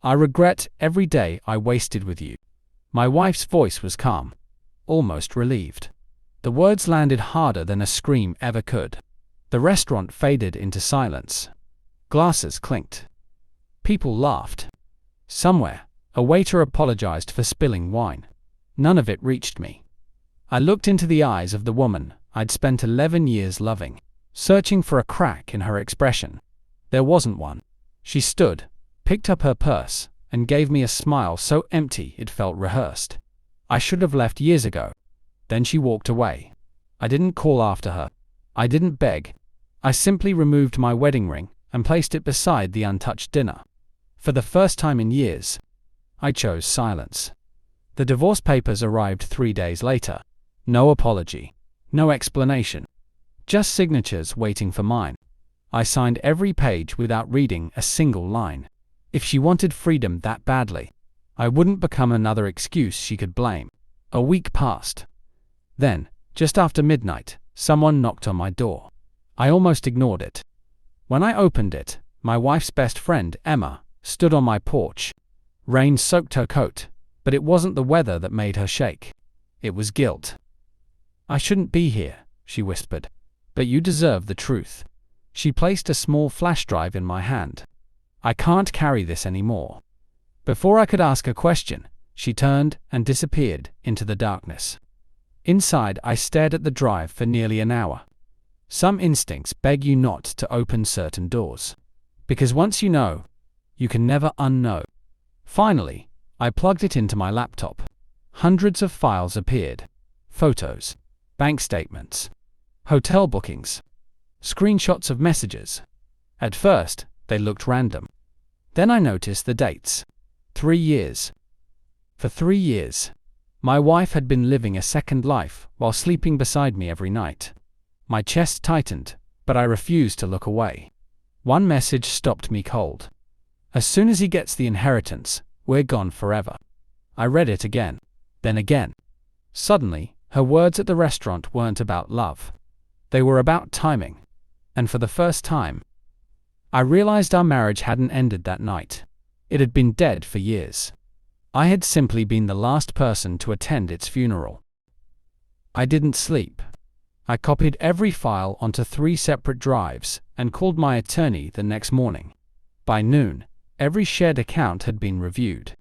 I regret every day I wasted with you." My wife's voice was calm, almost relieved. The words landed harder than a scream ever could. The restaurant faded into silence. Glasses clinked. People laughed. Somewhere, a waiter apologized for spilling wine. None of it reached me. I looked into the eyes of the woman I'd spent 11 years loving, searching for a crack in her expression. There wasn't one. She stood, picked up her purse, and gave me a smile so empty it felt rehearsed. I should have left years ago. Then she walked away. I didn't call after her. I didn't beg. I simply removed my wedding ring and placed it beside the untouched dinner. For the first time in years, I chose silence. The divorce papers arrived 3 days later. No apology. No explanation. Just signatures waiting for mine. I signed every page without reading a single line. If she wanted freedom that badly, I wouldn't become another excuse she could blame. A week passed. Then, just after midnight, someone knocked on my door. I almost ignored it. When I opened it, my wife's best friend, Emma, stood on my porch. Rain soaked her coat, but it wasn't the weather that made her shake. It was guilt. "I shouldn't be here," she whispered, "but you deserve the truth." She placed a small flash drive in my hand. "I can't carry this anymore." Before I could ask a question, she turned and disappeared into the darkness. Inside, I stared at the drive for nearly an hour. Some instincts beg you not to open certain doors, because once you know, you can never unknow. Finally, I plugged it into my laptop. Hundreds of files appeared. Photos, bank statements, hotel bookings, screenshots of messages. At first, they looked random. Then I noticed the dates. 3 years. For 3 years, my wife had been living a second life while sleeping beside me every night. My chest tightened, but I refused to look away. One message stopped me cold. "As soon as he gets the inheritance, we're gone forever." I read it again, then again. Suddenly, her words at the restaurant weren't about love. They were about timing. And for the first time, I realized our marriage hadn't ended that night. It had been dead for years. I had simply been the last person to attend its funeral. I didn't sleep. I copied every file onto 3 separate drives and called my attorney the next morning. By noon, every shared account had been reviewed.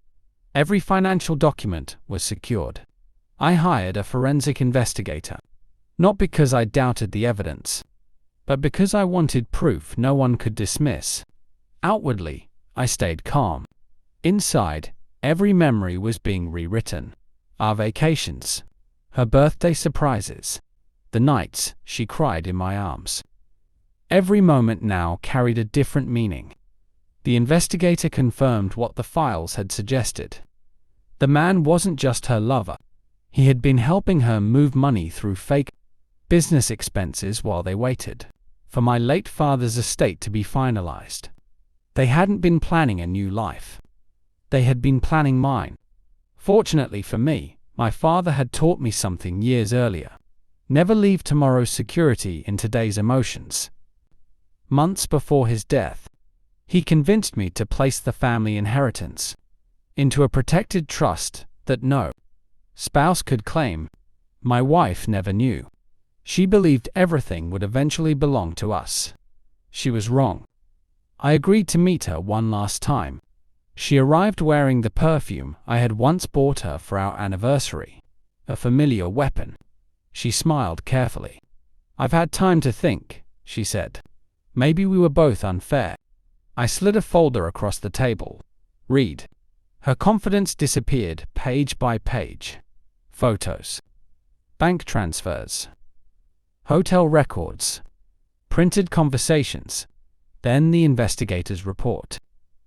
Every financial document was secured. I hired a forensic investigator, not because I doubted the evidence, but because I wanted proof no one could dismiss. Outwardly, I stayed calm. Inside, every memory was being rewritten. Our vacations, her birthday surprises, the nights she cried in my arms. Every moment now carried a different meaning. The investigator confirmed what the files had suggested. The man wasn't just her lover. He had been helping her move money through fake business expenses while they waited for my late father's estate to be finalized. They hadn't been planning a new life. They had been planning mine. Fortunately for me, my father had taught me something years earlier. Never leave tomorrow's security in today's emotions. Months before his death, he convinced me to place the family inheritance into a protected trust that no spouse could claim. My wife never knew. She believed everything would eventually belong to us. She was wrong. I agreed to meet her one last time. She arrived wearing the perfume I had once bought her for our anniversary, a familiar weapon. She smiled carefully. "I've had time to think," she said. "Maybe we were both unfair." I slid a folder across the table. "Read." Her confidence disappeared page by page. Photos, bank transfers, hotel records, printed conversations, then the investigator's report.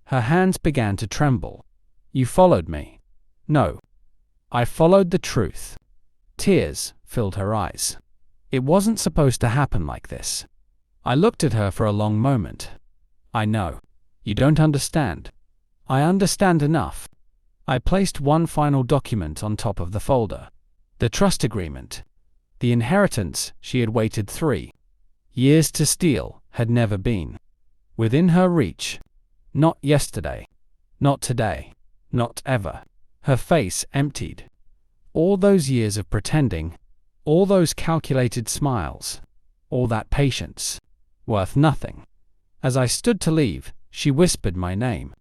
Her hands began to tremble. "You followed me." "No. I followed the truth." Tears filled her eyes. "It wasn't supposed to happen like this." I looked at her for a long moment. "I know. You don't understand." "I understand enough." I placed one final document on top of the folder. The trust agreement. The inheritance she had waited 3 years to steal had never been within her reach. Not yesterday. Not today. Not ever. Her face emptied. All those years of pretending, all those calculated smiles, all that patience, worth nothing. As I stood to leave, she whispered my name.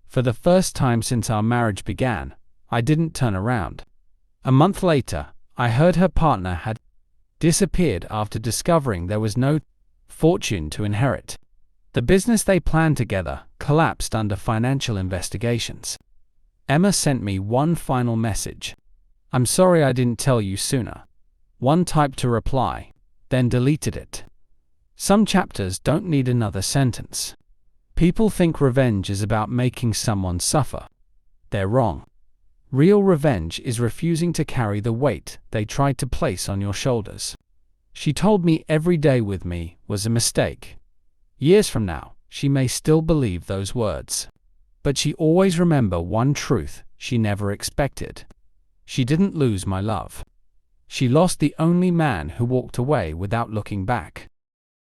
For the first time since our marriage began, I didn't turn around. A month later, I heard her partner had disappeared after discovering there was no fortune to inherit. The business they planned together collapsed under financial investigations. Emma sent me one final message. "I'm sorry I didn't tell you sooner." One typed to reply, then deleted it. Some chapters don't need another sentence. People think revenge is about making someone suffer. They're wrong. Real revenge is refusing to carry the weight they tried to place on your shoulders. She told me every day with me was a mistake. Years from now, she may still believe those words. But she always remember one truth she never expected. She didn't lose my love. She lost the only man who walked away without looking back.